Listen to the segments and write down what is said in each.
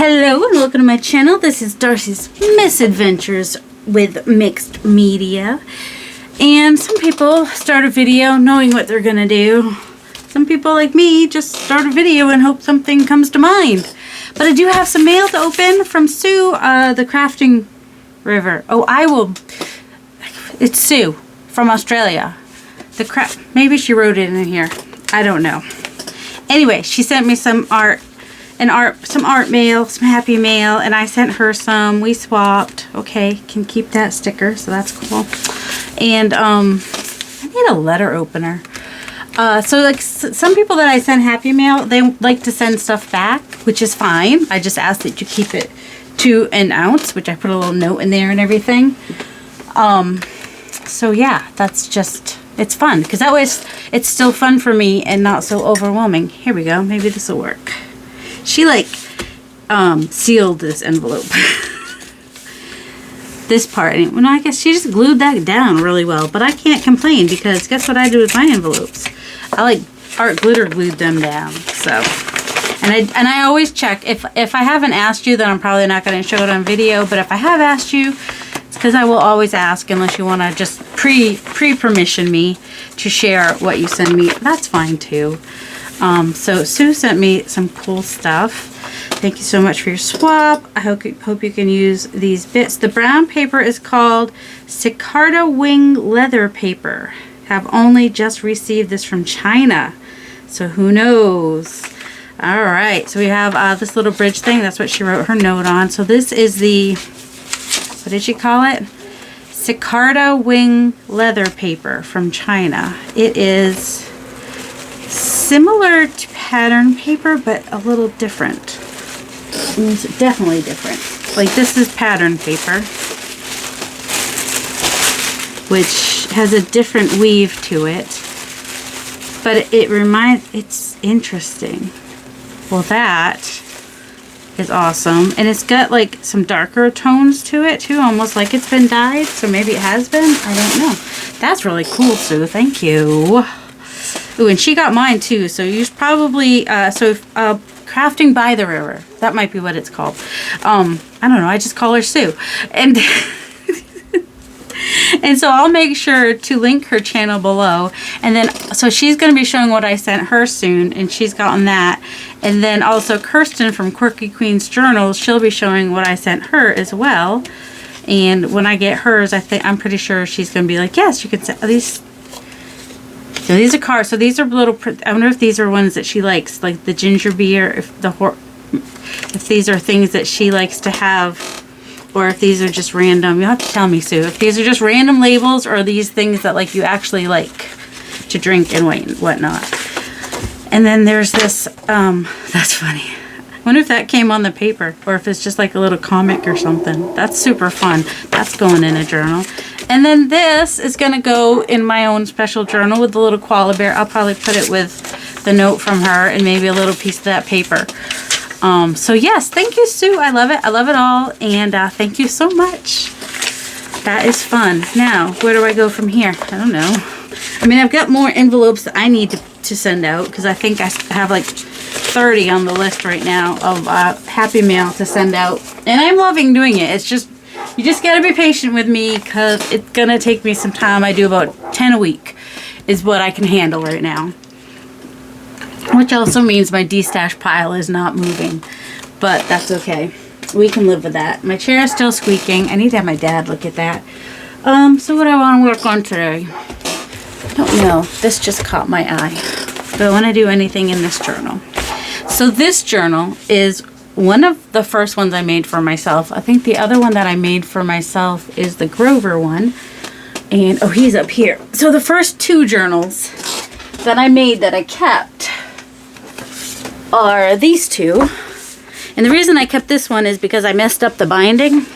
Hello and welcome to my channel. This is Darcy's Misadventures with Mixed Media. And some people start a video knowing what they're gonna do. Some people like me just start a video and hope something comes to mind. But I do have some mail to open from Sue, the Crafting River. Oh, it's Sue from Australia. Maybe she wrote it in here. I don't know. Anyway, she sent me some art mail, some happy mail, and I sent her some. We swapped. Okay, can keep that sticker, so that's cool. And I need a letter opener. So like some people that I send happy mail, they like to send stuff back, which is fine. I just ask that you keep it to an ounce, which I put a little note in there and everything. So yeah, that's just, it's fun because that way it's still fun for me and not so overwhelming. Here we go. Maybe this will work. She like sealed this envelope. This part. Well, I guess she just glued that down really well, but I can't complain because guess what I do with my envelopes? I like art glitter glued them down. So, and I always check if I haven't asked you, then I'm probably not going to show it on video. But if I have asked you, it's because I will always ask unless you want to just pre-permission me to share what you send me. That's fine too. So Sue sent me some cool stuff. Thank you so much for your swap. I hope you can use these bits. The brown paper is called Cicada Wing Leather Paper. Have only just received this from China, so who knows. All right, so we have this little bridge thing. That's what she wrote her note on. So this is the, what did she call it? Cicada Wing Leather Paper from China. It is similar to pattern paper, but a little different. It's definitely different. Like this is pattern paper, which has a different weave to it, but it's interesting. Well, that is awesome. And it's got like some darker tones to it too, almost like it's been dyed. So maybe it has been, I don't know. That's really cool, Sue. Thank you. Ooh, and she got mine too, so you should probably, Crafting by the River. That might be what it's called. I don't know, I just call her Sue. And and so I'll make sure to link her channel below. And then, so she's going to be showing what I sent her soon, and she's gotten that. And then also Kirsten from Quirky Queen's Journals, she'll be showing what I sent her as well. And when I get hers, I'm pretty sure she's going to be like, yes, you can send these. So these are cards. So these are little, I wonder if these are ones that she likes, like the ginger beer, if these are things that she likes to have, or if these are just random. You'll have to tell me, Sue, if these are just random labels or these things that like you actually like to drink and whatnot. And then there's this, that's funny. I wonder if that came on the paper or if it's just like a little comic or something. That's super fun. That's going in a journal. And then this is going to go in my own special journal with the little koala bear. I'll probably put it with the note from her and maybe a little piece of that paper. So yes, thank you, Sue. I love it. I love it all. And thank you so much. That is fun. Now, where do I go from here? I don't know. I mean, I've got more envelopes that I need to send out because I think I have like 30 on the list right now of happy mail to send out. And I'm loving doing it. It's just, you just got to be patient with me because it's going to take me some time. I do about 10 a week is what I can handle right now. Which also means my de-stash pile is not moving. But that's okay. We can live with that. My chair is still squeaking. I need to have my dad look at that. So what do I want to work on today? I don't know. This just caught my eye. Do I want to do anything in this journal? So this journal is one of the first ones I made for myself. I think the other one that I made for myself is the Grover one. And, oh, he's up here. So the first two journals that I made that I kept are these two. And the reason I kept this one is because I messed up the binding.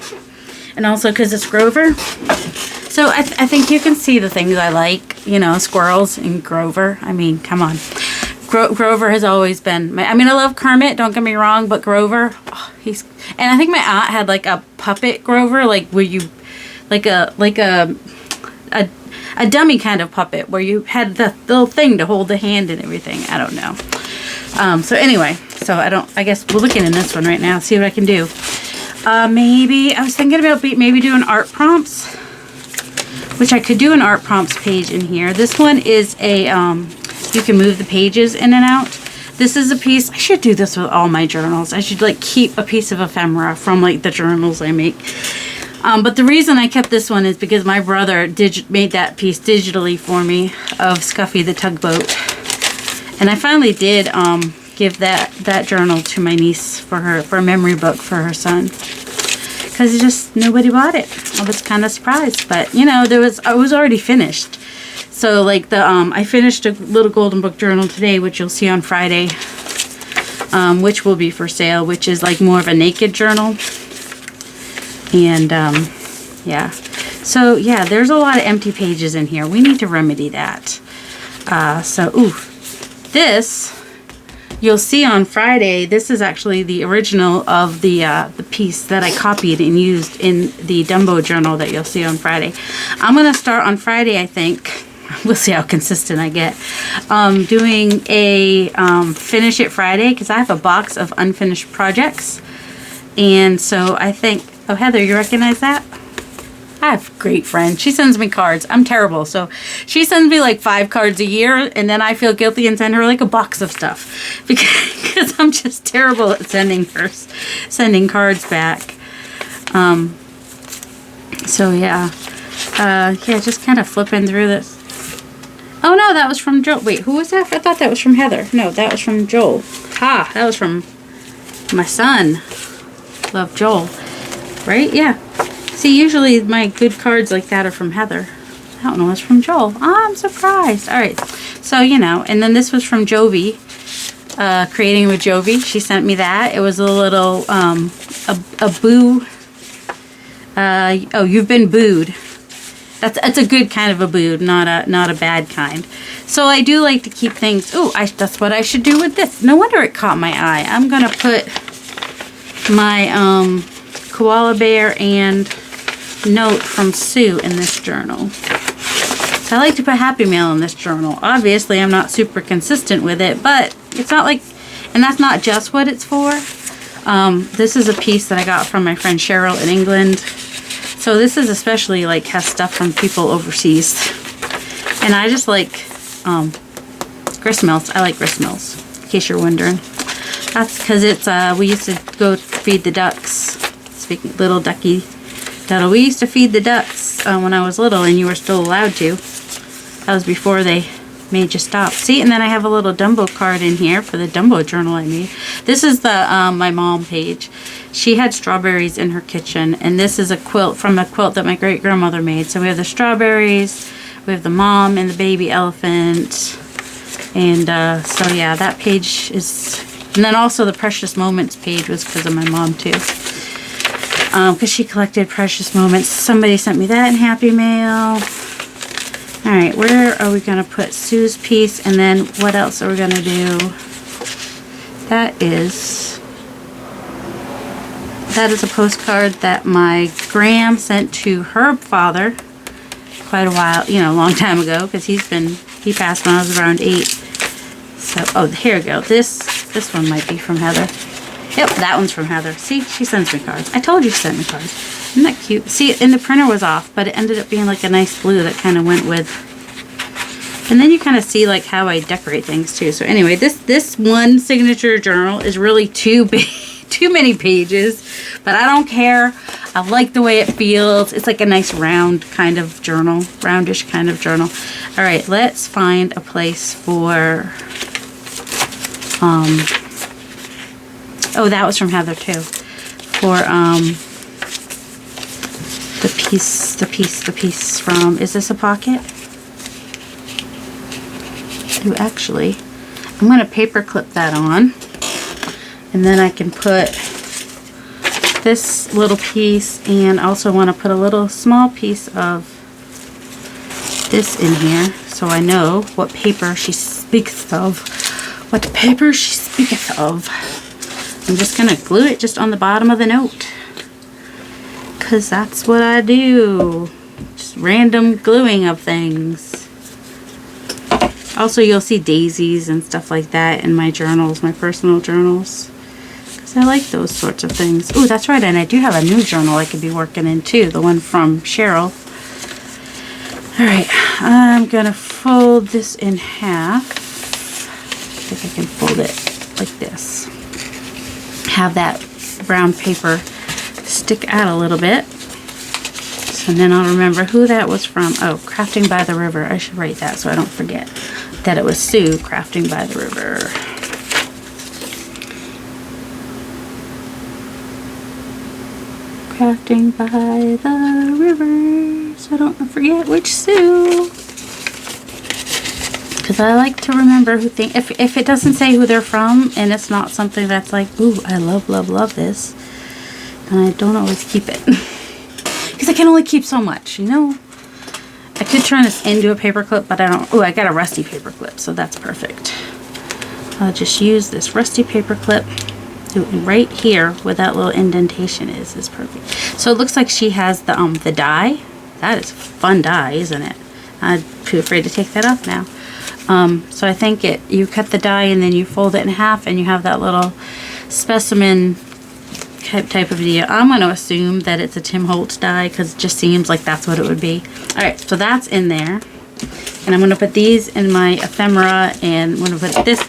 And also because it's Grover. So I think you can see the things I like. You know, squirrels and Grover. I mean, come on. Grover has always been I mean, I love Kermit, don't get me wrong, but Grover, oh, and I think my aunt had like a puppet Grover, like where you, like a dummy kind of puppet where you had the little thing to hold the hand and everything. I don't know. So anyway, So I guess we're looking in this one right now, see what I can do. Maybe, I was thinking about maybe doing art prompts, which I could do an art prompts page in here. This one is a, you can move the pages in and out. This is a piece, I should do this with all my journals. I should like keep a piece of ephemera from like the journals I make. But the reason I kept this one is because my brother made that piece digitally for me of Scuffy the Tugboat. And I finally did give that journal to my niece for a memory book for her son. Because just nobody bought it. I was kind of surprised. But you know, I was already finished. So like I finished a little golden book journal today, which you'll see on Friday, which will be for sale, which is like more of a naked journal. And yeah, so yeah, there's a lot of empty pages in here. We need to remedy that. This you'll see on Friday. This is actually the original of the piece that I copied and used in the Dumbo journal that you'll see on Friday. I'm gonna start on Friday, I think. We'll see how consistent I get. Doing a Finish It Friday, because I have a box of unfinished projects. And so I think, oh Heather, you recognize that? I have a great friend. She sends me cards. I'm terrible. So she sends me like 5 cards a year, and then I feel guilty and send her like a box of stuff because I'm just terrible at sending cards back. So yeah. Yeah, just kind of flipping through this. Oh no, that was from Joel. Wait, who was that? I thought that was from Heather. No, that was from Joel. Ha, that was from my son. Love Joel. Right? Yeah. See, usually my good cards like that are from Heather. I don't know, it's from Joel. Oh, I'm surprised. Alright, so you know, and then this was from Jovi. Creating with Jovi. She sent me that. It was a little, a boo. Oh, you've been booed. That's a good kind of a boo, not a bad kind. So I do like to keep things. Oh, that's what I should do with this. No wonder it caught my eye. I'm gonna put my koala bear and note from Sue in this journal. So I like to put Happy Mail in this journal. Obviously, I'm not super consistent with it, but it's not like, and that's not just what it's for. This is a piece that I got from my friend Cheryl in England. So this is especially like has stuff from people overseas. And I just like gristmills. I like gristmills, in case you're wondering. That's because it's, we used to go feed the ducks. Speaking little ducky Doodle. We used to feed the ducks when I was little, and you were still allowed to. That was before they made you stop. See, and then I have a little Dumbo card in here for the Dumbo journal I made. This is the my mom page. She had strawberries in her kitchen, and this is a quilt from a quilt that my great grandmother made. So we have the strawberries, we have the mom and the baby elephant, and so yeah, that page is. And then also the Precious Moments page was because of my mom too. Because she collected precious moments. Somebody sent me that in Happy Mail. Alright, where are we going to put Sue's piece? And then what else are we going to do? That is a postcard that my Gram sent to her father quite a while, you know, a long time ago. Because he passed when I was around 8. So, oh, here we go. This one might be from Heather. Yep, that one's from Heather. See, she sends me cards. I told you she sent me cards. Isn't that cute? See, and the printer was off, but it ended up being like a nice blue that kind of went with. And then you kind of see like how I decorate things too. So anyway, this one signature journal is really too big, too many pages, but I don't care. I like the way it feels. It's like a nice round kind of journal, roundish kind of journal. All right, let's find a place for. Oh, that was from Heather too. For the piece from, is this a pocket? Ooh, actually, I'm going to paper clip that on. And then I can put this little piece, and also want to put a little small piece of this in here so I know what paper she speaks of. What paper she speaketh of. I'm just going to glue it just on the bottom of the note. Because that's what I do. Just random gluing of things. Also, you'll see daisies and stuff like that in my journals, my personal journals. Because I like those sorts of things. Oh, that's right, and I do have a new journal I could be working in too, the one from Cheryl. Alright, I'm going to fold this in half. I think I can fold it like this. Have that brown paper stick out a little bit. So then I'll remember who that was from. Oh, Crafting by the River. I should write that so I don't forget that it was Sue, Crafting by the River. Crafting by the river, so I don't forget which Sue. Because I like to remember who if it doesn't say who they're from and it's not something that's like, ooh, I love, love, love this, then I don't always keep it. Because I can only keep so much, you know? I could turn this into a paper clip, but I don't. Oh, I got a rusty paper clip, so that's perfect. I'll just use this rusty paper clip. Do it right here where that little indentation is perfect. So it looks like she has the die. That is a fun die, isn't it? I'm too afraid to take that off now. So I think you cut the die and then you fold it in half and you have that little specimen type of deal. I'm going to assume that it's a Tim Holtz die because it just seems like that's what it would be. Alright, so that's in there. And I'm going to put these in my ephemera, and I'm going to put this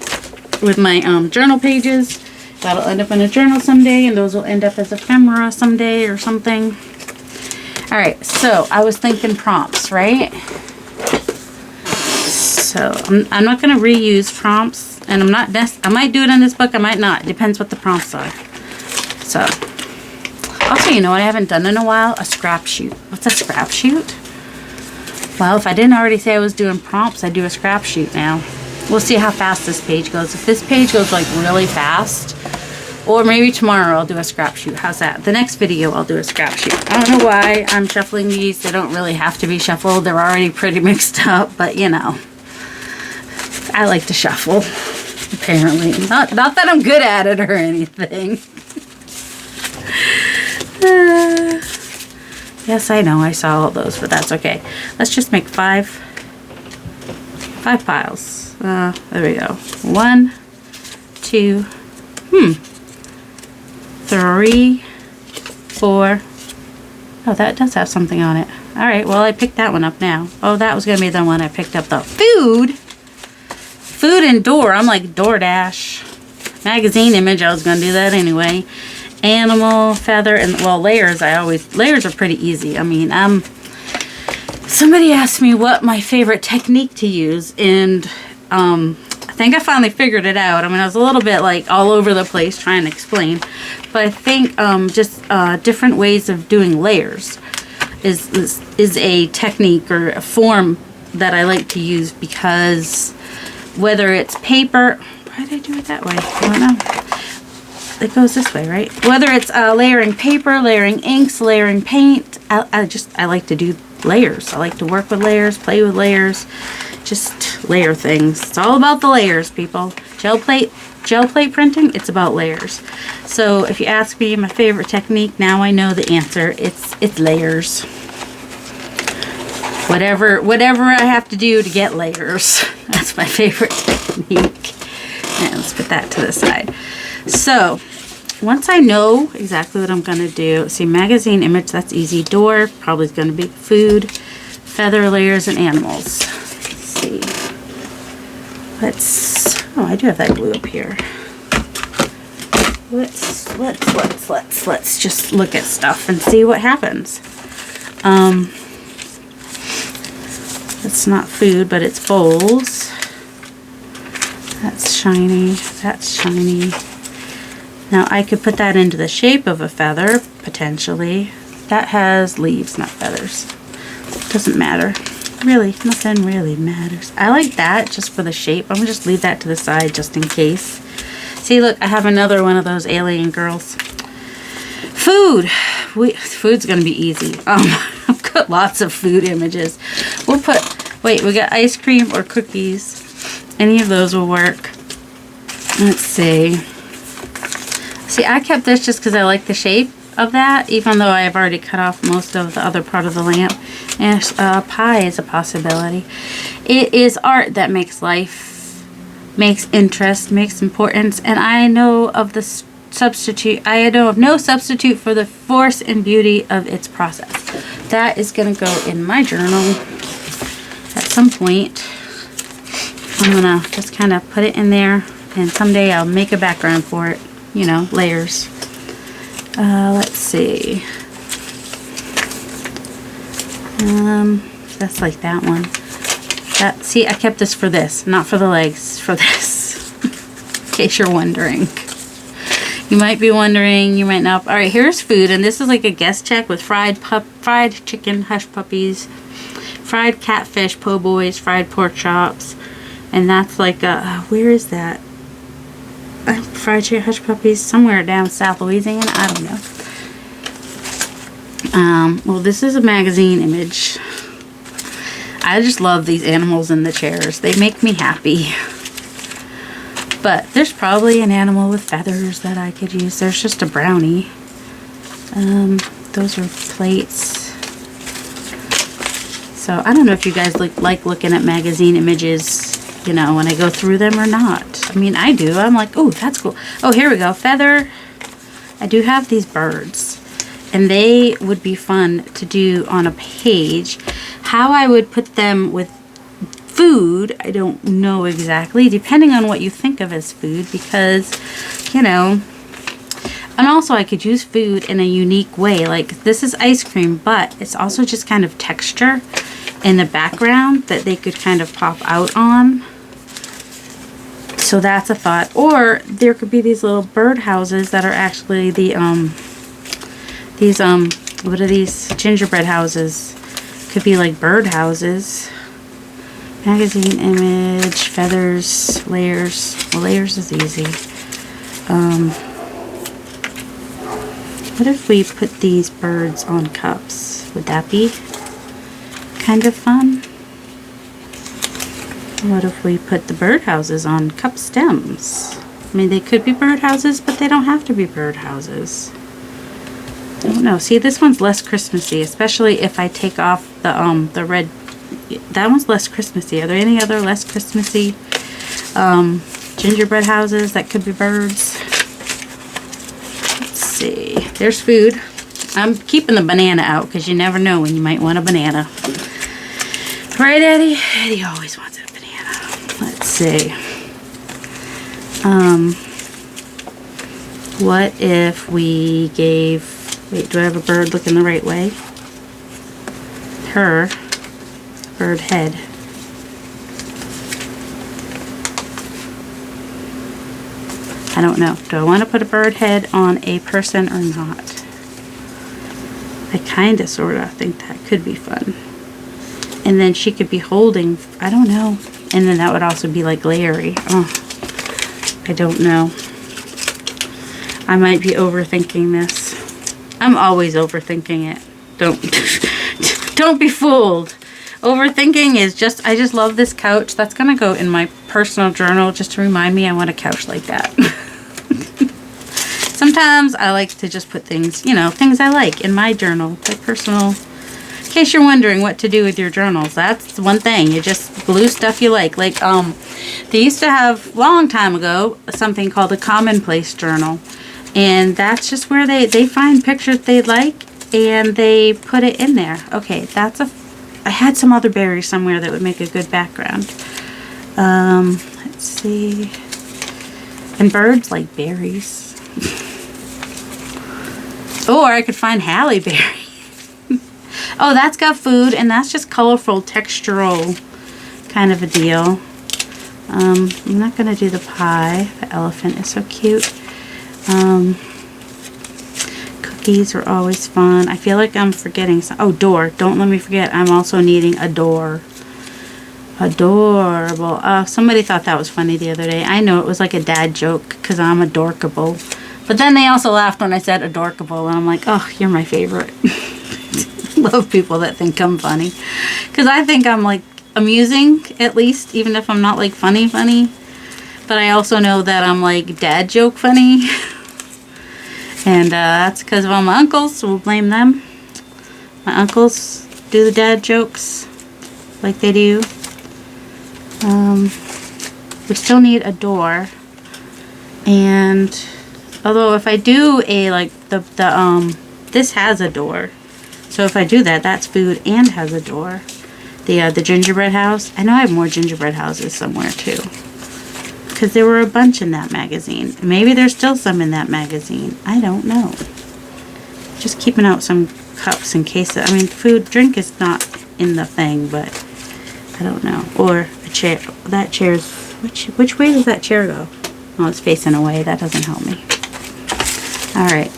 with my journal pages. That'll end up in a journal someday, and those will end up as ephemera someday or something. Alright, so I was thinking prompts, right? So I'm not going to reuse prompts, and I might do it in this book, I might not. It depends what the prompts are. So, also, you know what I haven't done in a while? A scrap shoot. What's a scrap shoot? Well, if I didn't already say I was doing prompts, I do a scrap shoot now. We'll see how fast this page goes. If this page goes like really fast, or maybe tomorrow I'll do a scrap shoot. How's that? The next video I'll do a scrap shoot. I don't know why I'm shuffling these. They don't really have to be shuffled. They're already pretty mixed up, but you know. I like to shuffle, apparently. Not that I'm good at it or anything. Yes, I know I saw all those, but that's okay. Let's just make five piles. There we go. 1, 2, 3, 4. Oh, that does have something on it. Alright, well, I picked that one up now. Oh, that was going to be the one I picked up, though. Food and door. I'm like DoorDash. Magazine image. I was going to do that anyway. Animal, feather, and well, layers. Layers are pretty easy. I mean, somebody asked me what my favorite technique to use, and I think I finally figured it out. I mean, I was a little bit like all over the place trying to explain, but I think just different ways of doing layers is a technique or a form that I like to use, because whether it's paper, why did I do it that way? I don't know. It goes this way, right? Whether it's layering paper, layering inks, layering paint, I like to do layers. I like to work with layers, play with layers, just layer things. It's all about the layers, people. Gel plate printing, it's about layers. So if you ask me my favorite technique, now I know the answer. It's layers. Whatever I have to do to get layers, that's my favorite technique. And let's put that to the side. So, once I know exactly what I'm going to do, see, magazine image, that's easy. Door, probably is going to be food, feather, layers, and animals. Let's see. Oh, I do have that glue up here. Let's just look at stuff and see what happens. It's not food, but it's bowls. That's shiny. That's shiny. Now I could put that into the shape of a feather, potentially. That has leaves, not feathers. Doesn't matter. Really, nothing really matters. I like that just for the shape. I'm going to just leave that to the side just in case. See, look, I have another one of those alien girls. Food. Food's going to be easy. I've got lots of food images. We'll put, wait, we got ice cream or cookies. Any of those will work. Let's see. See, I kept this just because I like the shape. of that, even though I've already cut off most of the other part of the lamp. And pie is a possibility. It is art that makes life, makes interest, makes importance, and I know of the substitute. I know of no substitute for the force and beauty of its process. That is going to go in my journal at some point. I'm going to just kind of put it in there, and someday I'll make a background for it. You know, layers. Let's see. That's like that one. See, I kept this for this, not for the legs, for this. In case you're wondering. You might be wondering, you might not. Alright, here's food, and this is like a guest check with fried chicken, hush puppies, fried catfish, po' boys, fried pork chops, and that's like a, where is that? Fried chicken, hush puppies, somewhere down South Louisiana, I don't know. Well, this is a magazine image. I just love these animals in the chairs. They make me happy. But there's probably an animal with feathers that I could use. There's just a brownie. Those are plates. So I don't know if you guys like looking at magazine images, you know, when I go through them or not. I mean, I do. I'm like, oh, that's cool. Oh, here we go. Feather. I do have these birds. And they would be fun to do on a page. How I would put them with food, I don't know exactly, depending on what you think of as food, because, you know, and also I could use food in a unique way. Like, this is ice cream, but it's also just kind of texture in the background that they could kind of pop out on. So that's a thought. Or there could be these little bird houses that are actually the what are these? Gingerbread houses. Could be like bird houses. Magazine image, feathers, layers. Well, layers is easy. What if we put these birds on cups? Would that be kind of fun? What if we put the birdhouses on cup stems? I mean, they could be birdhouses, but they don't have to be birdhouses. I don't know. See, this one's less Christmassy, especially if I take off the red. That one's less Christmassy. Are there any other less Christmassy gingerbread houses that could be birds? Let's see. There's food. I'm keeping the banana out because you never know when you might want a banana. Right, Eddie? Eddie always wants a banana. Let's see. What if we gave... Wait, do I have a bird looking the right way? Her bird head. I don't know. Do I want to put a bird head on a person or not? I kind of, sort of think that could be fun. And then she could be holding, I don't know. And then that would also be like Larry. Oh, I don't know. I might be overthinking this. I'm always overthinking it. Don't be fooled. Overthinking is just, I just love this couch. That's going to go in my personal journal just to remind me I want a couch like that. Sometimes I like to just put things, you know, things I like in my journal. My personal, in case you're wondering what to do with your journals, that's one thing. You just glue stuff you like. Like, they used to have, long time ago, something called a commonplace journal. And that's just where they find pictures they like and they put it in there. Okay, that's a... I had some other berries somewhere that would make a good background. Let's see. And birds like berries. Or I could find Halle Berry. Oh, that's got food, and that's just colorful, textural kind of a deal. I'm not going to do the pie. The elephant is so cute. Cookies are always fun. I feel like I'm forgetting some. Oh, door. Don't let me forget. I'm also needing a door. Adorable. Somebody thought that was funny the other day. I know it was like a dad joke because I'm adorkable. But then they also laughed when I said adorkable, and I'm like, oh, you're my favorite. Love people that think I'm funny. Because I think I'm like amusing, at least, even if I'm not like funny. But I also know that I'm like dad joke funny. And that's because of all my uncles, so we'll blame them. My uncles do the dad jokes like they do. We still need a door. And although if I do a like this has a door. So if I do that, that's food and has a door. The gingerbread house. I know I have more gingerbread houses somewhere too. Because there were a bunch in that magazine. Maybe there's still some in that magazine. I don't know. Just keeping out some cups in case. I mean, drink is not in the thing, but I don't know. Or a chair. That chair's... Which way does that chair go? Oh, it's facing away. That doesn't help me. Alright.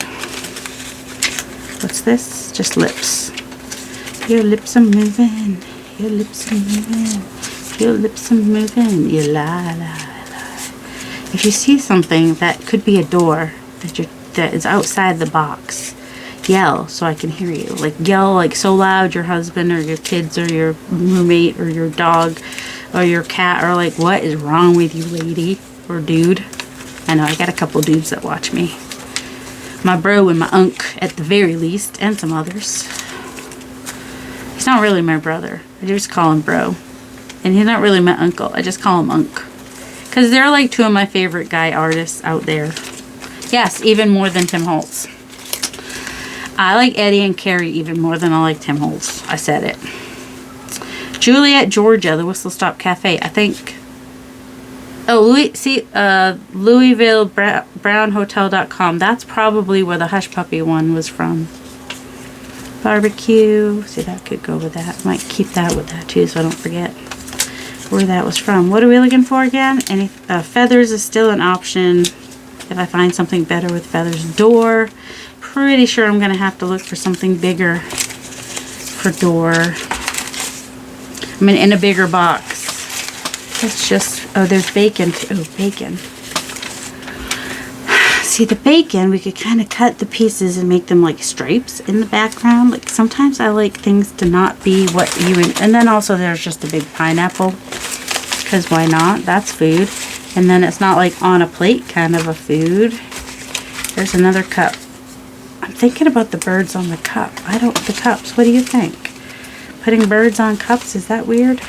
What's this? Just lips. Your lips are moving. Your lips are moving. Your lips are moving. You lie, lie, lie. If you see something that could be a door that is outside the box, yell so I can hear you. Like yell like so loud your husband or your kids or your roommate or your dog or your cat are like, what is wrong with you, lady or dude? I know I got a couple dudes that watch me. My bro and my unk at the very least, and some others. He's not really my brother. I just call him bro. And he's not really my uncle. I just call him unk. Because they're like two of my favorite guy artists out there. Yes, even more than Tim Holtz. I like Eddie and Carrie even more than I like Tim Holtz. I said it. Juliet, Georgia, the Whistle Stop Cafe. I think... Oh, LouisvilleBrownHotel.com. That's probably where the Hush Puppy one was from. Barbecue. See, that could go with that. Might keep that with that too, so I don't forget where that was from. What are we looking for again? Any feathers is still an option if I find something better with feathers. Door. Pretty sure I'm going to have to look for something bigger for door. I mean, in a bigger box. It's just, oh, there's bacon. Oh, bacon. See, the bacon, we could kind of cut the pieces and make them like stripes in the background. Like, sometimes I like things to not be what you... And then also there's just a big pineapple. Because why not? That's food. And then it's not like on a plate kind of a food. There's another cup. I'm thinking about the birds on the cup. The cups. What do you think? Putting birds on cups, is that weird?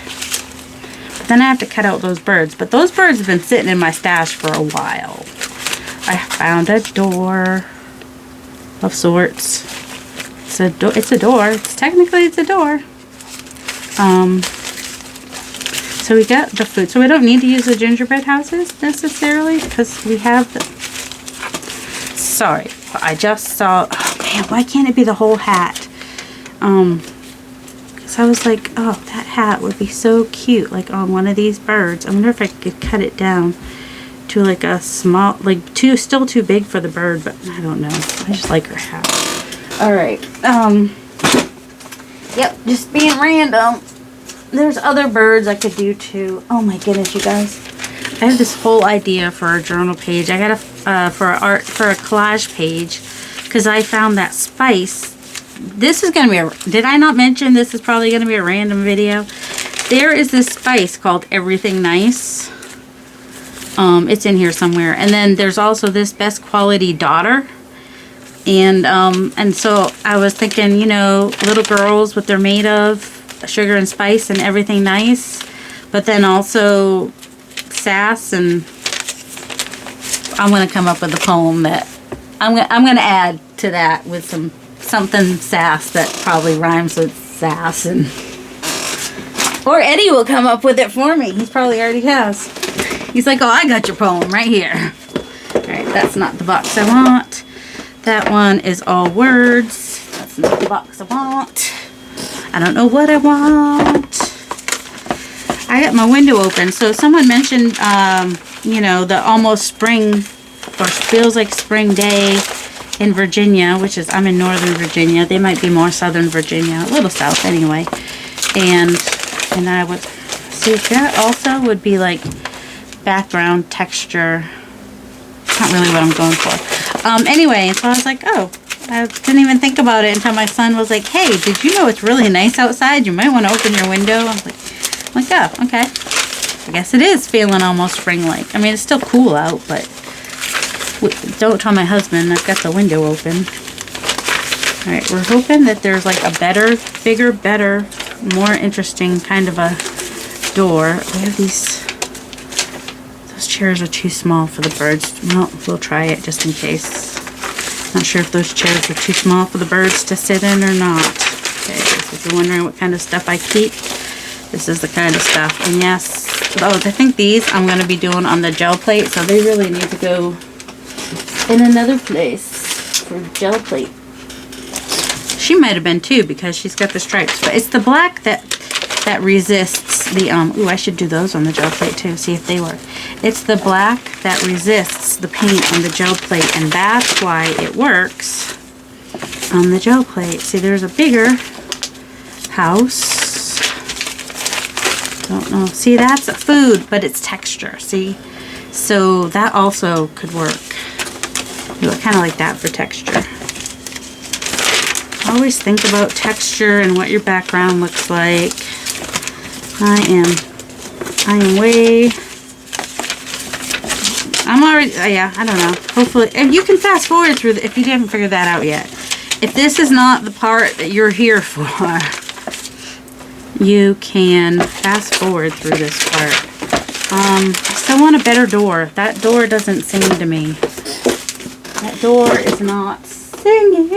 Then I have to cut out those birds. But those birds have been sitting in my stash for a while. I found a door of sorts. It's a door. Technically it's a door. So we got the food. So we don't need to use the gingerbread houses necessarily because we have the... Sorry. I just saw... Oh man, why can't it be the whole hat? So I was like, oh, that hat would be so cute, like on one of these birds. I wonder if I could cut it down to like a small, like still too big for the bird, but I don't know. I just like her hat. All right. Yep, just being random. There's other birds I could do too. Oh my goodness, you guys. I have this whole idea for a journal page. I got for a collage page because I found that spice. This is going to be did I not mention this is probably going to be a random video? There is this spice called Everything Nice. It's in here somewhere. And then there's also this Best Quality Daughter. And so I was thinking, you know, little girls, what they're made of, sugar and spice and everything nice. But then also sass, and I'm going to come up with a poem that I'm going to add to that with something sass that probably rhymes with sass, and or Eddie will come up with it for me. He probably already has. He's like, oh, I got your poem right here. Alright, that's not the box I want. That one is all words. That's not the box I want. I don't know what I want. I got my window open. So someone mentioned, you know, the almost spring, or feels like spring day in Virginia, which is, I'm in Northern Virginia. They might be more Southern Virginia, a little south anyway. And I would see that also would be like background texture. It's not really what I'm going for. Anyway, so I was like, oh, I didn't even think about it until my son was like, hey, did you know it's really nice outside? You might want to open your window. I was like, oh, okay. I guess it is feeling almost spring-like. I mean, it's still cool out, but Don't tell my husband, I've got the window open. Alright, we're hoping that there's like a better, bigger, better, more interesting kind of a door. We have these, those chairs are too small for the birds. Well, we'll try it just in case. Not sure if those chairs are too small for the birds to sit in or not. Okay, so if you're wondering what kind of stuff I keep, this is the kind of stuff. And yes, oh, I think these I'm going to be doing on the gel plate, so they really need to go in another place for gel plate. She might have been too because she's got the stripes, but it's the black that resists the ooh, I should do those on the gel plate too, see if they work. It's the black that resists the paint on the gel plate, and that's why it works on the gel plate. See, there's a bigger house. Don't know. See, that's food, but it's texture. See, so that also could work. Do it kind of like that for texture. Always think about texture and what your background looks like. I am way. I'm already. Yeah, I don't know. Hopefully, and you can fast forward through if you haven't figured that out yet. If this is not the part that you're here for, you can fast forward through this part. I still want a better door. That door doesn't sing to me. That door is not singing.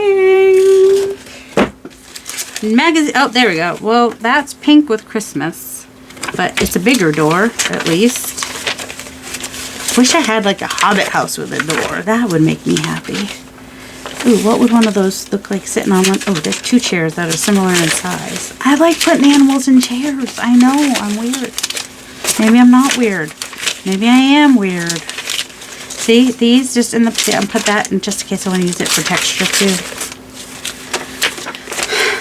Magazine. Oh, there we go. Well, that's pink with Christmas, but it's a bigger door at least. Wish I had like a Hobbit house with a door. That would make me happy. Ooh, what would one of those look like sitting on one? Oh, there's two chairs that are similar in size. I like putting animals in chairs. I know, I'm weird. Maybe I'm not weird. Maybe I am weird. See, these just in the, I'll put that in just in case I want to use it for texture too.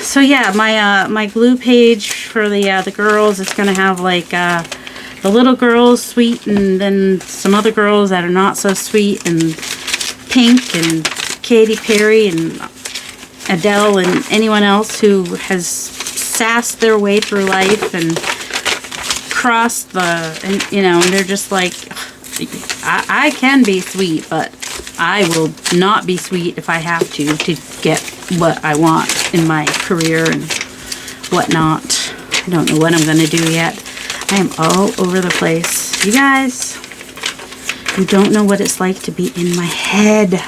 So yeah, my glue page for the girls is going to have like the little girls sweet, and then some other girls that are not so sweet, and Pink and Katy Perry and Adele and anyone else who has sassed their way through life and crossed the, and, you know, and they're just like, I can be sweet, but I will not be sweet if I have to get what I want in my career and whatnot. I don't know what I'm going to do yet. I am all over the place. You guys, you don't know what it's like to be in my head.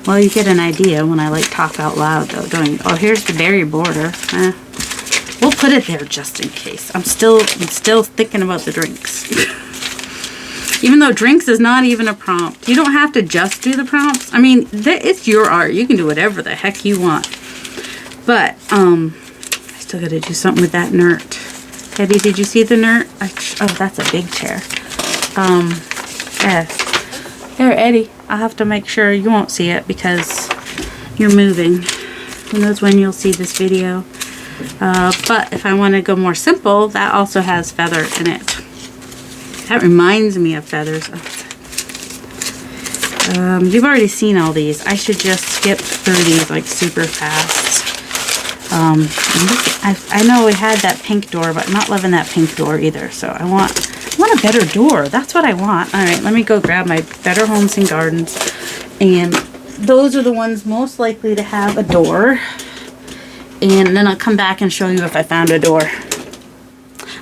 Well, you get an idea when I like talk out loud though, don't you? Oh, here's the berry border. We'll put it there just in case. I'm still thinking about the drinks. Even though drinks is not even a prompt. You don't have to just do the prompts. I mean, it's your art. You can do whatever the heck you want. But, I still got to do something with that nert. Eddie, did you see the nert? Oh, that's a big chair. Yeah. There, Eddie. I'll have to make sure you won't see it because you're moving. Who knows when you'll see this video. But if I want to go more simple, that also has feather in it. That reminds me of feathers. You've already seen all these. I should just skip through these like super fast. I know we had that pink door, but I'm not loving that pink door either. So I want a better door. That's what I want. All right, let me go grab my Better Homes and Gardens. And those are the ones most likely to have a door. And then I'll come back and show you if I found a door.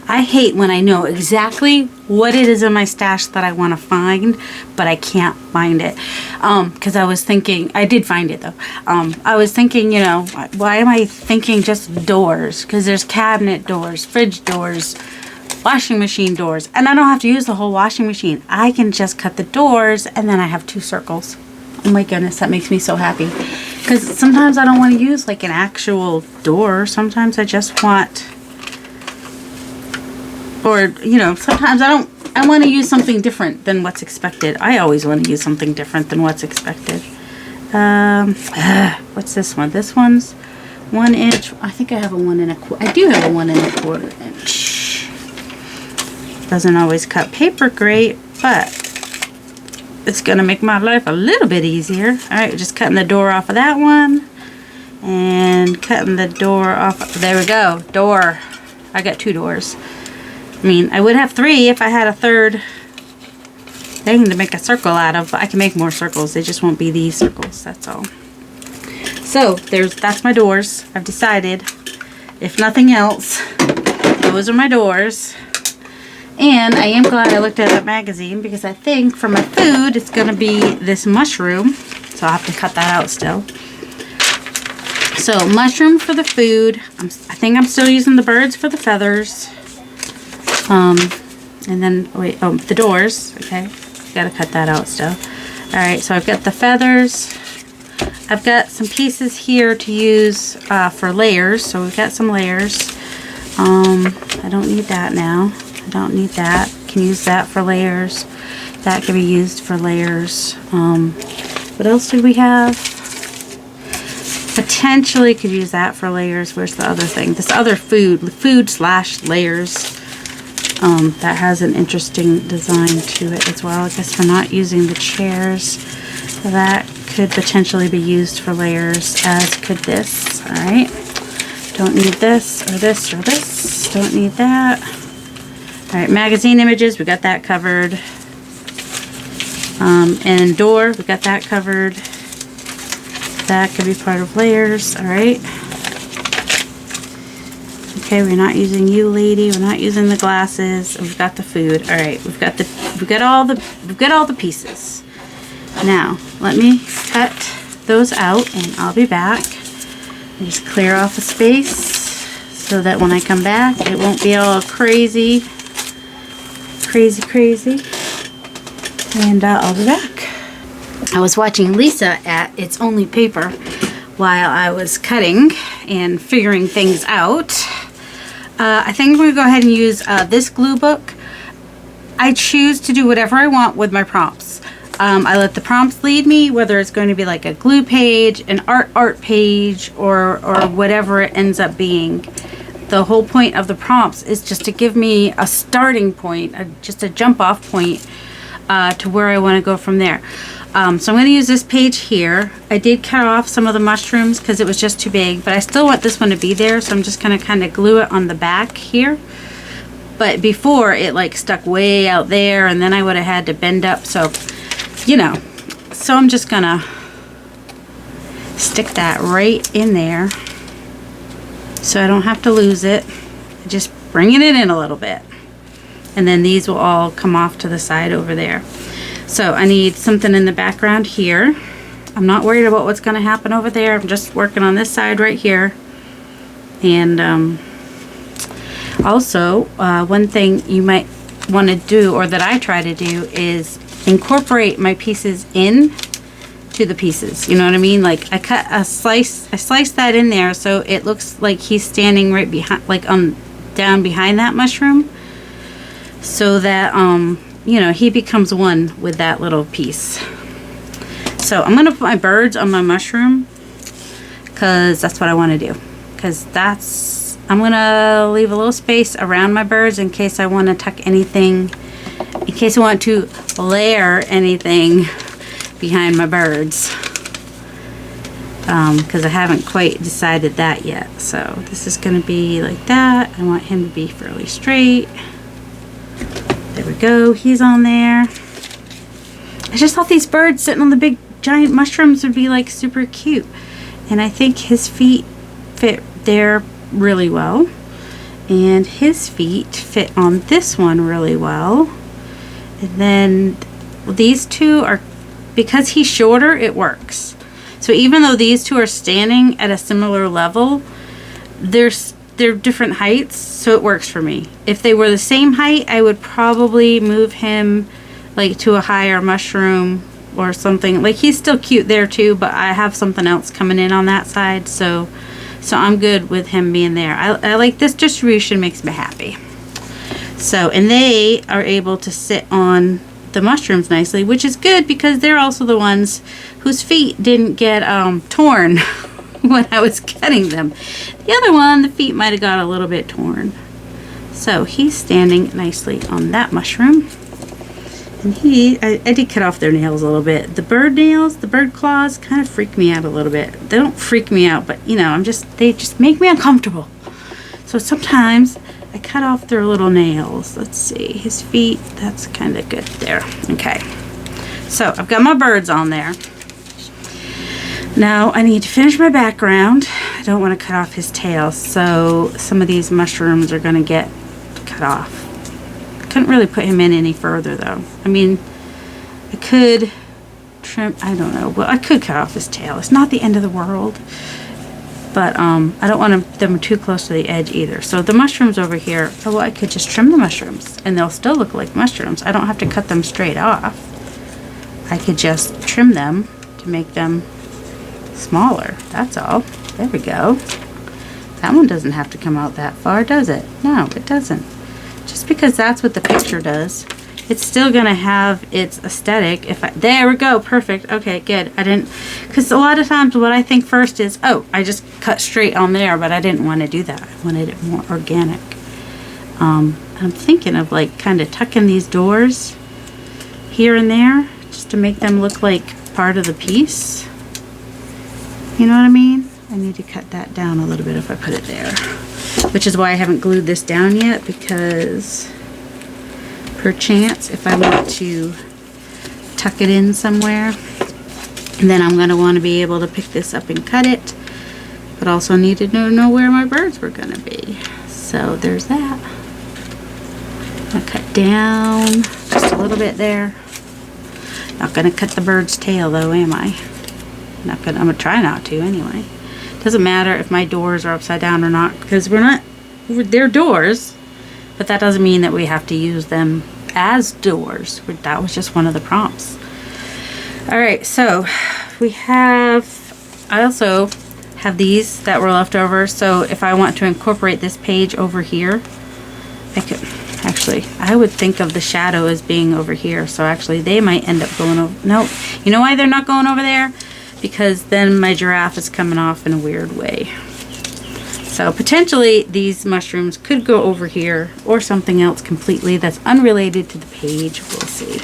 I hate when I know exactly what it is in my stash that I want to find, but I can't find it. Because I was thinking, I did find it though. I was thinking, you know, why am I thinking just doors? Because there's cabinet doors, fridge doors, washing machine doors. And I don't have to use the whole washing machine. I can just cut the doors and then I have 2 circles. Oh my goodness, that makes me so happy. Because sometimes I don't want to use like an actual door. Sometimes I just want... Or, you know, sometimes I want to use something different than what's expected. I always want to use something different than what's expected. What's this one? This one's 1 inch. I think I have a 1 1/4. I do have a 1 1/4 inch. Doesn't always cut paper great, but it's going to make my life a little bit easier. Alright, just cutting the door off of that one. And cutting the door off. There we go. Door. I got 2 doors. I mean, I would have 3 if I had a third thing to make a circle out of, but I can make more circles. They just won't be these circles, that's all. So that's my doors. I've decided, if nothing else, those are my doors. And I am glad I looked at that magazine, because I think for my food it's going to be this mushroom. So I'll have to cut that out still. So mushroom for the food. I think I'm still using the birds for the feathers. And then, wait, the doors. Okay, gotta cut that out still. Alright, so I've got the feathers. I've got some pieces here to use for layers. So we've got some layers. I don't need that now. I don't need that. Can use that for layers. That can be used for layers. What else did we have? Potentially could use that for layers. Where's the other thing? This other food slash layers. That has an interesting design to it as well. I guess we're not using the chairs. So that could potentially be used for layers, as could this. Alright. Don't need this or this or this. Don't need that. Alright, magazine images, we got that covered. And door, we got that covered. That could be part of layers. Alright. Okay, we're not using you, lady. We're not using the glasses. We've got the food. All right, we've got all the pieces. Now, let me cut those out, and I'll be back. And just clear off the space so that when I come back, it won't be all crazy. And I'll be back. I was watching Lisa at It's Only Paper while I was cutting and figuring things out. I think we're going to go ahead and use this glue book. I choose to do whatever I want with my prompts. I let the prompts lead me, whether it's going to be like a glue page, an art page, or whatever it ends up being. The whole point of the prompts is just to give me a starting point, just a jump off point to where I want to go from there. So I'm going to use this page here. I did cut off some of the mushrooms because it was just too big, but I still want this one to be there, so I'm just going to kind of glue it on the back here. But before, it like stuck way out there, and then I would have had to bend up, so you know. So I'm just going to stick that right in there so I don't have to lose it. Just bringing it in a little bit. And then these will all come off to the side over there. So I need something in the background here. I'm not worried about what's going to happen over there. I'm just working on this side right here. And also, one thing you might want to do, or that I try to do, is incorporate my pieces in to the pieces. You know what I mean? Like I cut a slice, I sliced that in there so it looks like he's standing right behind, like down behind that mushroom, so that you know, he becomes one with that little piece. So I'm gonna put my birds on my mushroom because that's what I want to do. Because I'm gonna leave a little space around my birds in case I want to tuck anything, in case I want to layer anything behind my birds. Because I haven't quite decided that yet. So this is gonna be like that. I want him to be fairly straight. There we go, he's on there. I just thought these birds sitting on the big giant mushrooms would be like super cute. And I think his feet fit there really well. And his feet fit on this one really well. And then these two are, because he's shorter, it works. So even though these two are standing at a similar level, they're different heights, so it works for me. If they were the same height, I would probably move him like to a higher mushroom or something. Like he's still cute there too, but I have something else coming in on that side, so I'm good with him being there. I like this distribution, makes me happy. So, and they are able to sit on the mushrooms nicely, which is good because they're also the ones whose feet didn't get torn when I was cutting them. The other one, the feet might have got a little bit torn. So he's standing nicely on that mushroom. And I did cut off their nails a little bit. The bird nails, the bird claws kind of freak me out a little bit. They don't freak me out, but you know, they just make me uncomfortable. So sometimes I cut off their little nails. Let's see, his feet, that's kind of good there. Okay, so I've got my birds on there. Now I need to finish my background. I don't want to cut off his tail, so some of these mushrooms are going to get cut off. Couldn't really put him in any further though. I mean, I could trim, I don't know, well, I could cut off his tail. It's not the end of the world, but I don't want them too close to the edge either. So the mushrooms over here, oh, well, I could just trim the mushrooms and they'll still look like mushrooms. I don't have to cut them straight off. I could just trim them to make them smaller. That's all. There we go. That one doesn't have to come out that far, does it? No, it doesn't. Just because that's what the picture does, it's still gonna have its aesthetic. If I, there we go, perfect. Okay, good. I didn't, because a lot of times what I think first is, oh, I just cut straight on there, but I didn't want to do that. I wanted it more organic. I'm thinking of like kind of tucking these doors here and there just to make them look like part of the piece. You know what I mean? I need to cut that down a little bit if I put it there. Which is why I haven't glued this down yet, because perchance if I want to tuck it in somewhere, then I'm going to want to be able to pick this up and cut it, but also needed to know where my birds were going to be. So there's that. I'll cut down just a little bit there. Not going to cut the bird's tail though, am I? I'm going to try not to anyway. Doesn't matter if my doors are upside down or not, because they're doors, but that doesn't mean that we have to use them as doors. That was just one of the prompts. All right, so I also have these that were left over, so if I want to incorporate this page over here, I could, actually, I would think of the shadow as being over here, so actually they might end up going over, no, you know why they're not going over there? Because then my giraffe is coming off in a weird way. So potentially these mushrooms could go over here, or something else completely that's unrelated to the page. We'll see.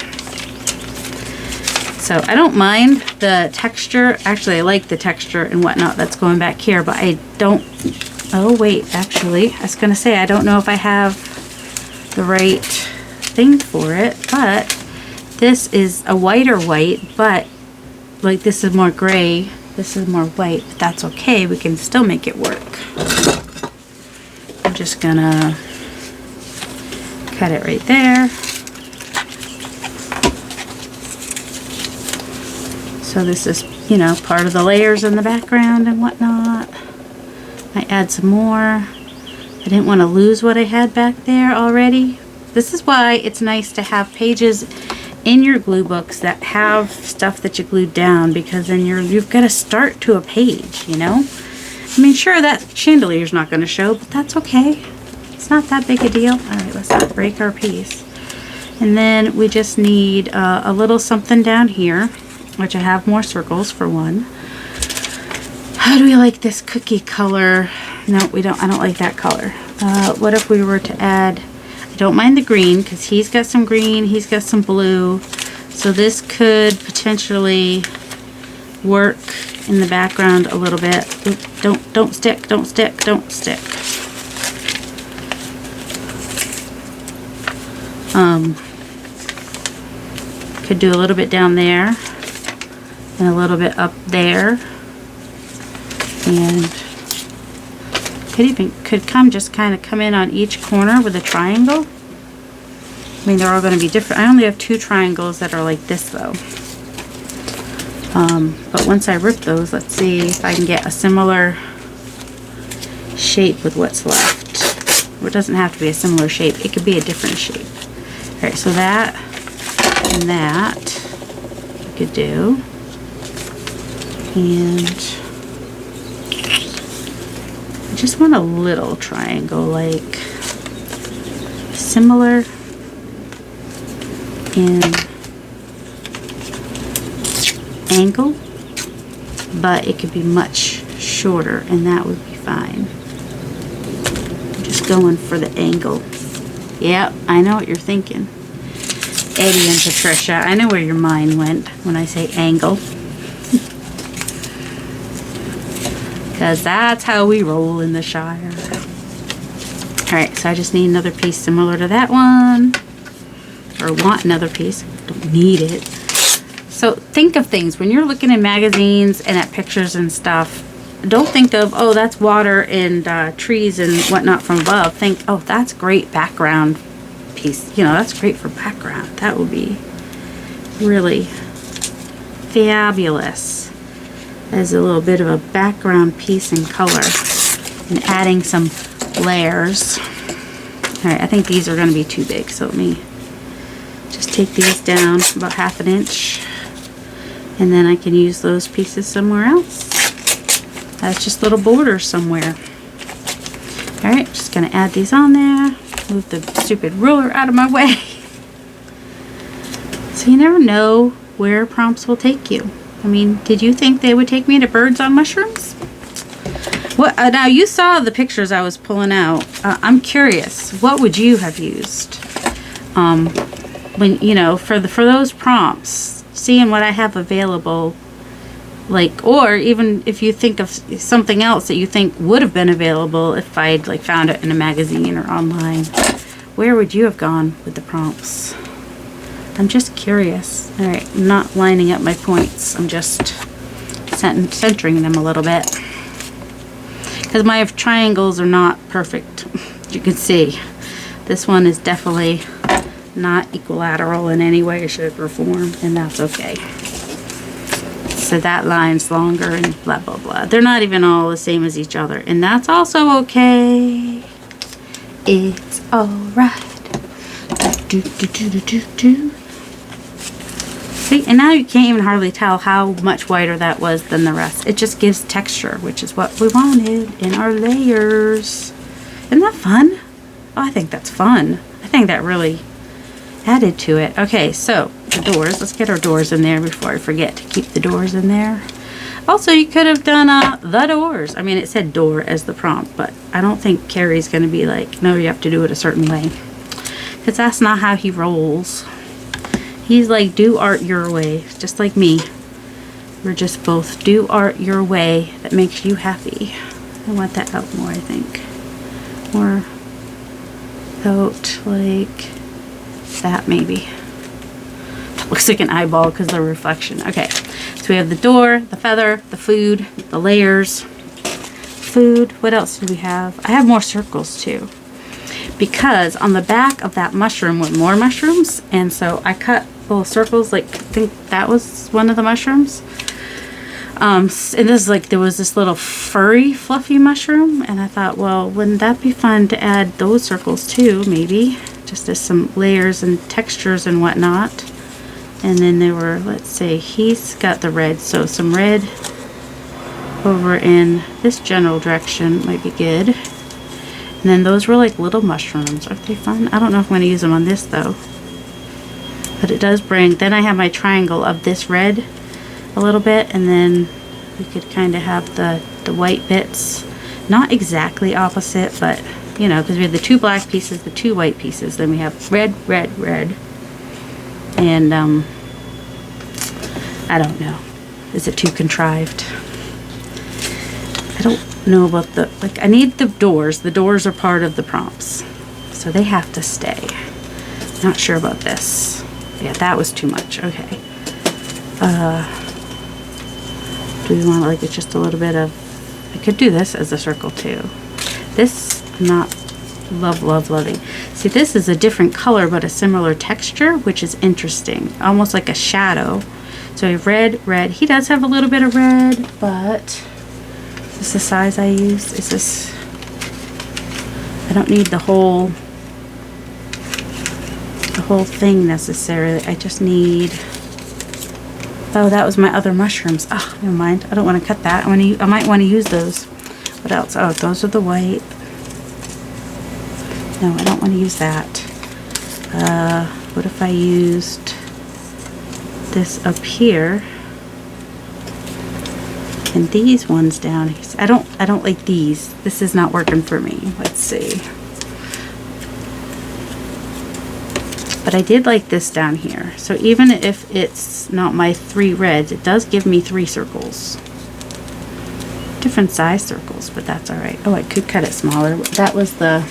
So I don't mind the texture. Actually, I like the texture and whatnot that's going back here, but I don't, oh wait, actually, I was gonna say, I don't know if I have the right thing for it, but this is a whiter white, but like this is more gray, this is more white, but that's okay, we can still make it work. I'm just gonna cut it right there. So this is, you know, part of the layers in the background and whatnot. Might add some more. I didn't want to lose what I had back there already. This is why it's nice to have pages in your glue books that have stuff that you glued down, because then you've got to start to a page, you know? I mean, sure, that chandelier's not going to show, but that's okay. It's not that big a deal. All right, let's not break our piece. And then we just need a little something down here, which I have more circles for one. How do we like this cookie color? No, we don't. I don't like that color. What if we were to add, I don't mind the green, because he's got some green, he's got some blue. So this could potentially work in the background a little bit. Oop, don't stick, don't stick, don't stick. Could do a little bit down there and a little bit up there, and could just kind of come in on each corner with a triangle. I mean, they're all going to be different. I only have 2 triangles that are like this though. But once I rip those, let's see if I can get a similar shape with what's left. It doesn't have to be a similar shape. It could be a different shape. All right, so that and that we could do. And I just want a little triangle, like similar in angle, but it could be much shorter, and that would be fine. I'm just going for the angle. Yep, I know what you're thinking. Eddie and Patricia, I know where your mind went when I say angle. Because that's how we roll in the Shire. Alright, so I just need another piece similar to that one. Or want another piece. Don't need it. So think of things. When you're looking at magazines and at pictures and stuff, don't think of, oh, that's water and trees and whatnot from above. Think, oh, that's great background piece. You know, that's great for background. That would be really fabulous as a little bit of a background piece in color. And adding some layers. Alright, I think these are going to be too big, so let me just take these down about 1/2 inch. And then I can use those pieces somewhere else. That's just little borders somewhere. Alright, just going to add these on there. Move the stupid ruler out of my way. So you never know where prompts will take you. I mean, did you think they would take me to birds on mushrooms? What, now you saw the pictures I was pulling out. I'm curious, what would you have used? When, you know, for those prompts, seeing what I have available. Like, or even if you think of something else that you think would have been available if I'd like found it in a magazine or online, where would you have gone with the prompts? I'm just curious. All right, I'm not lining up my points. I'm just centering them a little bit because my triangles are not perfect. You can see this one is definitely not equilateral in any way, shape, or form, and that's okay. So that line's longer and blah blah blah. They're not even all the same as each other, and that's also okay. It's all right. Do, do, do, do, do, do. See, and now you can't even hardly tell how much whiter that was than the rest. It just gives texture, which is what we wanted in our layers. Isn't that fun? Oh, I think that's fun. I think that really added to it. Okay, so the doors. Let's get our doors in there before I forget to keep the doors in there. Also, you could have done the doors. I mean, it said door as the prompt, but I don't think Carrie's going to be like, no, you have to do it a certain way. Because that's not how he rolls. He's like, do art your way, just like me. We're just both do art your way that makes you happy. I want that out more, I think. More out like that, maybe. It looks like an eyeball because of the reflection. Okay, so we have the door, the feather, the food, the layers. Food, what else do we have? I have more circles too. Because on the back of that mushroom were more mushrooms, and so I cut little circles, like I think that was one of the mushrooms. And this is like, there was this little furry fluffy mushroom, and I thought, well, wouldn't that be fun to add those circles too, maybe just as some layers and textures and whatnot. And then there were, let's say, he's got the red, so some red over in this general direction might be good. And then those were like little mushrooms. Aren't they fun? I don't know if I'm going to use them on this though. But it does bring, then I have my triangle of this red a little bit, and then we could kind of have the white bits. Not exactly opposite, but you know, because we have the two black pieces, the two white pieces. Then we have red, red, red. And I don't know. Is it too contrived? I don't know about the, like, I need the doors. The doors are part of the prompts, so they have to stay. Not sure about this. Yeah, that was too much. Okay. Do we want like it's just a little bit of, I could do this as a circle too. This, not loving. See, this is a different color but a similar texture, which is interesting. Almost like a shadow. So we have red, red. He does have a little bit of red, but is this the size I used? Is this, I don't need the whole thing necessarily. I just need, oh, that was my other mushrooms. Oh, never mind. I don't want to cut that. I might want to use those. What else? Oh, those are the white. No, I don't want to use that. What if I used this up here and these ones down here? I don't like these. This is not working for me. Let's see. But I did like this down here. So even if it's not my 3 reds, it does give me 3 circles. Different size circles, but that's alright. Oh, I could cut it smaller. That was the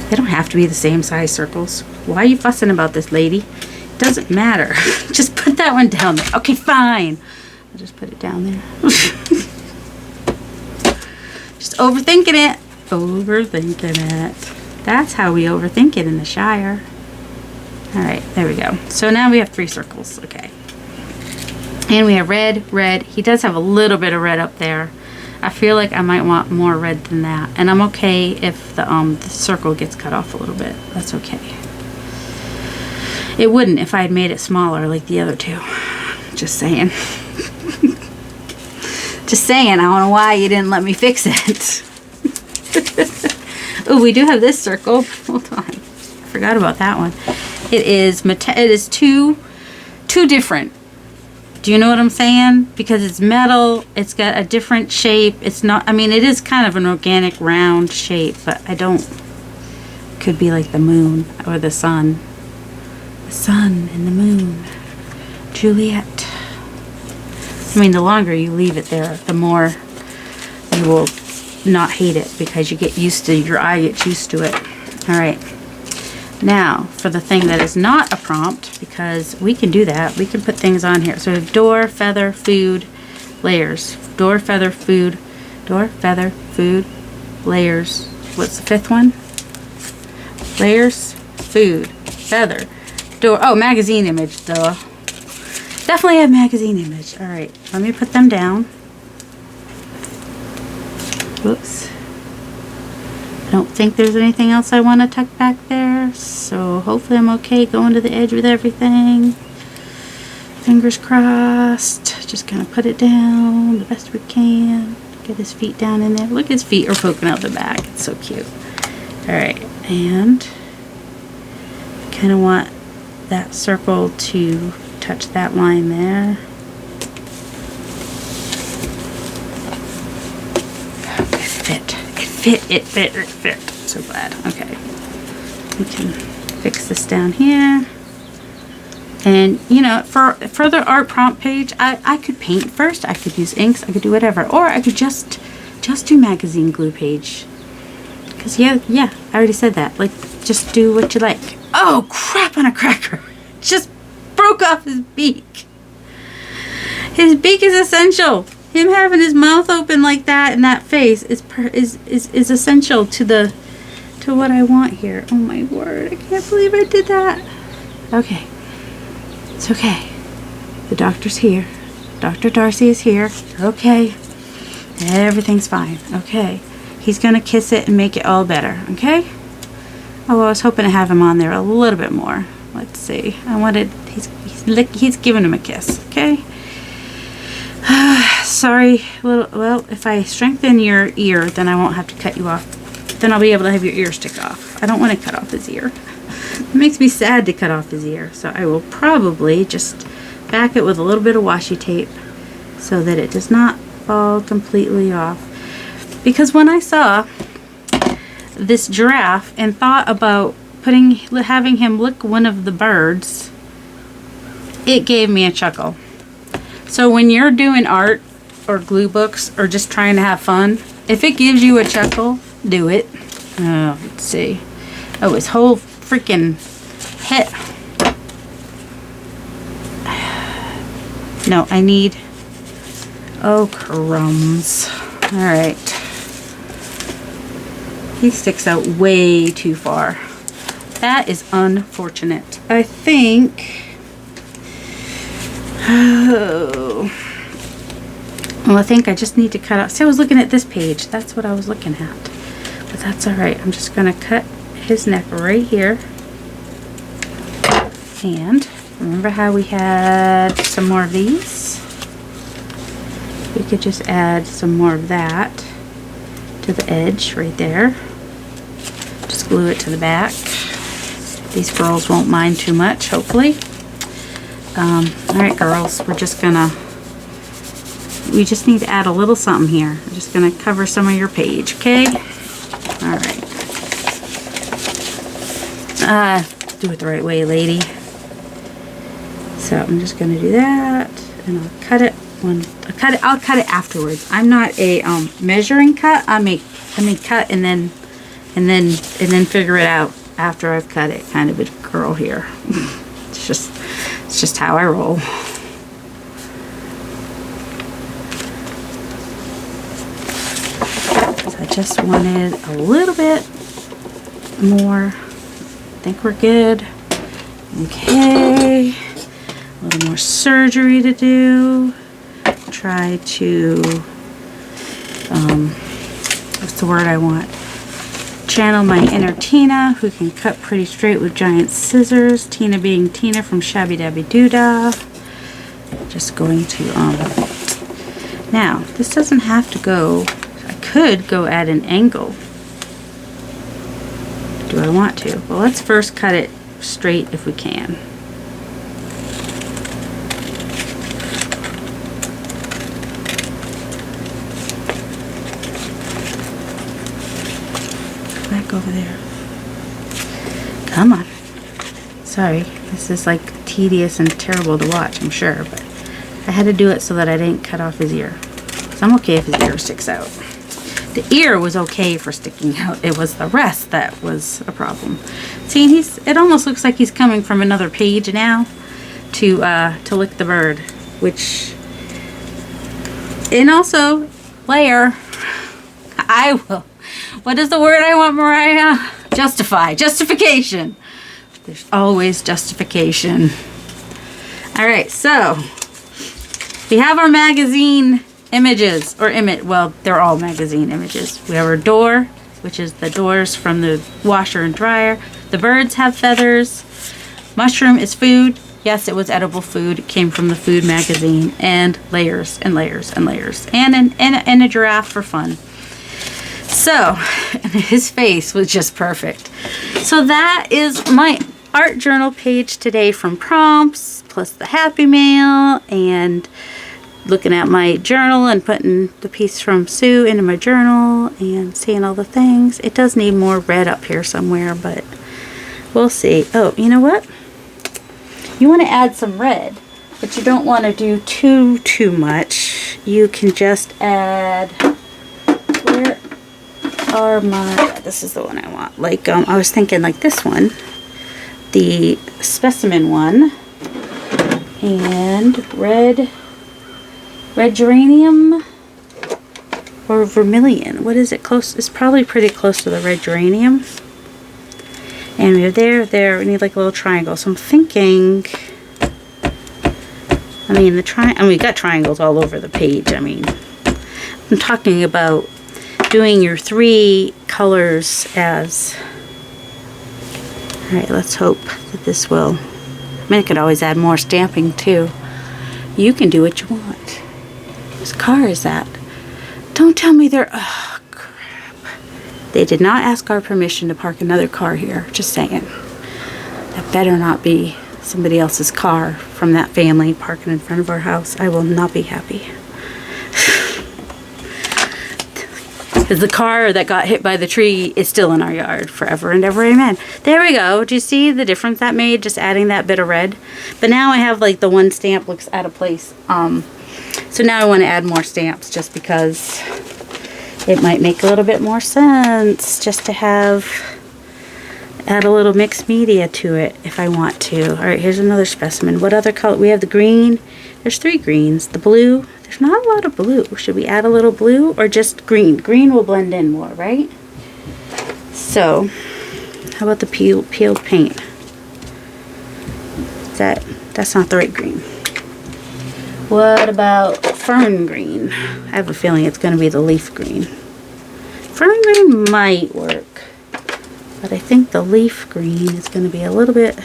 They don't have to be the same size circles. Why are you fussing about this, lady? It doesn't matter. Just put that one down there. Okay, fine. I'll just put it down there. Just overthinking it. Overthinking it. That's how we overthink it in the Shire. Alright, there we go. So now we have 3 circles. Okay. And we have red, red. He does have a little bit of red up there. I feel like I might want more red than that. And I'm okay if the circle gets cut off a little bit. That's okay. It wouldn't if I had made it smaller like the other 2. Just saying. Just saying. I don't know why you didn't let me fix it. Oh, we do have this circle. Hold on. I forgot about that one. It is two different. Do you know what I'm saying? Because it's metal, it's got a different shape. It's not, I mean, it is kind of an organic round shape, but I don't, could be like the moon or the sun. The sun and the moon. Juliet. I mean, the longer you leave it there, the more you will not hate it because you get used to, your eye gets used to it. All right. Now, for the thing that is not a prompt, because we can do that, we can put things on here. So we have door, feather, food, layers. Door, feather, food, layers. What's the 5th one? Layers, food, feather, door. Oh, magazine image, duh. Definitely have magazine image. All right, let me put them down. Whoops. I don't think there's anything else I want to tuck back there, so hopefully I'm okay going to the edge with everything. Fingers crossed. Just kind of put it down the best we can. Get his feet down in there. Look, his feet are poking out the back. It's so cute. Alright, and kind of want that circle to touch that line there. It fit. So glad. Okay. We can fix this down here. And, you know, for the art prompt page, I could paint first. I could use inks. I could do whatever. Or I could just do magazine glue page. Because, yeah, I already said that. Like, just do what you like. Oh, crap on a cracker. Just broke off his beak. His beak is essential. Him having his mouth open like that and that face is essential to what I want here. Oh my word, I can't believe I did that. Okay. It's okay. The doctor's here. Dr. Darcy is here. Okay. Everything's fine. Okay. He's gonna kiss it and make it all better. Okay? Oh, I was hoping to have him on there a little bit more. Let's see. I wanted, he's giving him a kiss. Okay? Sorry, well, if I strengthen your ear, then I won't have to cut you off. Then I'll be able to have your ear stick off. I don't want to cut off his ear. It makes me sad to cut off his ear. So I will probably just back it with a little bit of washi tape so that it does not fall completely off. Because when I saw this giraffe and thought about having him lick one of the birds, it gave me a chuckle. So when you're doing art or glue books or just trying to have fun, if it gives you a chuckle, do it. Oh, let's see. Oh, his whole freaking head. No, I need... Oh, crumbs. Alright. He sticks out way too far. That is unfortunate. I think... Oh. Well, I think I just need to cut out. See, I was looking at this page. That's what I was looking at. But that's alright. I'm just going to cut his neck right here. And remember how we had some more of these? We could just add some more of that to the edge right there. Just glue it to the back. These girls won't mind too much, hopefully. Alright girls, we just need to add a little something here. I'm just gonna cover some of your page, okay? Alright. Do it the right way, lady. So I'm just gonna do that, and I'll cut it I'll cut it afterwards. I'm not a measuring cut. I may cut and then and then figure it out after I've cut it, kind of a girl here. It's just how I roll. So I just wanted a little bit more. I think we're good. Okay, a little more surgery to do. Try to, what's the word I want? Channel my inner Tina, who can cut pretty straight with giant scissors. Tina being Tina from Shabby Dabby Doodah. Just going to, now, this doesn't have to go, I could go at an angle. Do I want to? Well, let's first cut it straight if we can. Back over there. Come on. Sorry, this is like tedious and terrible to watch, I'm sure, but I had to do it so that I didn't cut off his ear. So I'm okay if his ear sticks out. The ear was okay for sticking out. It was the rest that was a problem. See, it almost looks like he's coming from another page now to lick the bird, which, and also layer. I will. What is the word I want, Mariah? Justification. There's always justification. All right, so we have our magazine images, or well, they're all magazine images. We have our door, which is the doors from the washer and dryer. The birds have feathers. Mushroom is food. Yes, it was edible food. It came from the food magazine. And layers and layers and layers. And a giraffe for fun. So, his face was just perfect. So that is my art journal page today from prompts, plus the Happy Mail, and looking at my journal and putting the piece from Sue into my journal and seeing all the things. It does need more red up here somewhere, but we'll see. Oh, you know what? You want to add some red, but you don't want to do too much. You can just add, where are my, this is the one I want. Like, I was thinking like this one, the specimen one, and red geranium or vermilion. What is it close? It's probably pretty close to the red geranium. And we have there. We need like a little triangle. So I'm thinking, I mean, we got triangles all over the page. I mean, I'm talking about doing your 3 colors as, all right, let's hope that this will, I mean, I could always add more stamping too. You can do what you want. Whose car is that? Don't tell me they're, oh crap. They did not ask our permission to park another car here. Just saying. That better not be somebody else's car from that family parking in front of our house. I will not be happy. Because the car that got hit by the tree is still in our yard forever and ever, amen. There we go. Do you see the difference that made, just adding that bit of red? But now I have like the one stamp looks out of place. So now I want to add more stamps just because it might make a little bit more sense just to add a little mixed media to it if I want to. All right, here's another specimen. What other color? We have the green. There's 3 greens. The blue. There's not a lot of blue. Should we add a little blue or just green? Green will blend in more, right? So, how about the peeled paint? That's not the right green. What about fern green? I have a feeling it's going to be the leaf green. Fern green might work, but I think the leaf green is going to be a little bit,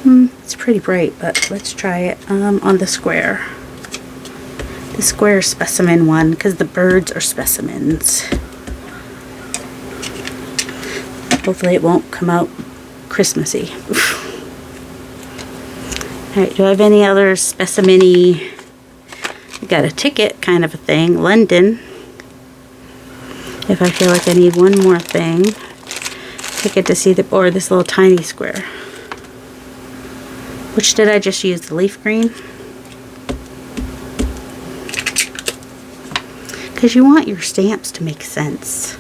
it's pretty bright, but let's try it on the square. The square specimen one, because the birds are specimens. Hopefully it won't come out Christmassy. Alright, do I have any other specimen-y? I got a ticket kind of a thing. London. If I feel like I need one more thing. Ticket to see the, or this little tiny square. Which did I just use? The leaf green? Because you want your stamps to make sense.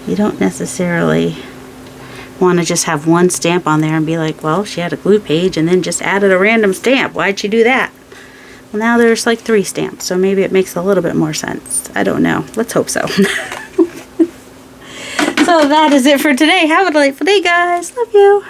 You don't necessarily want to just have one stamp on there and be like, well, she had a glue page and then just added a random stamp. Why'd she do that? Well, now there's like 3 stamps, so maybe it makes a little bit more sense. I don't know. Let's hope so. So that is it for today. Have a delightful day, guys. Love you.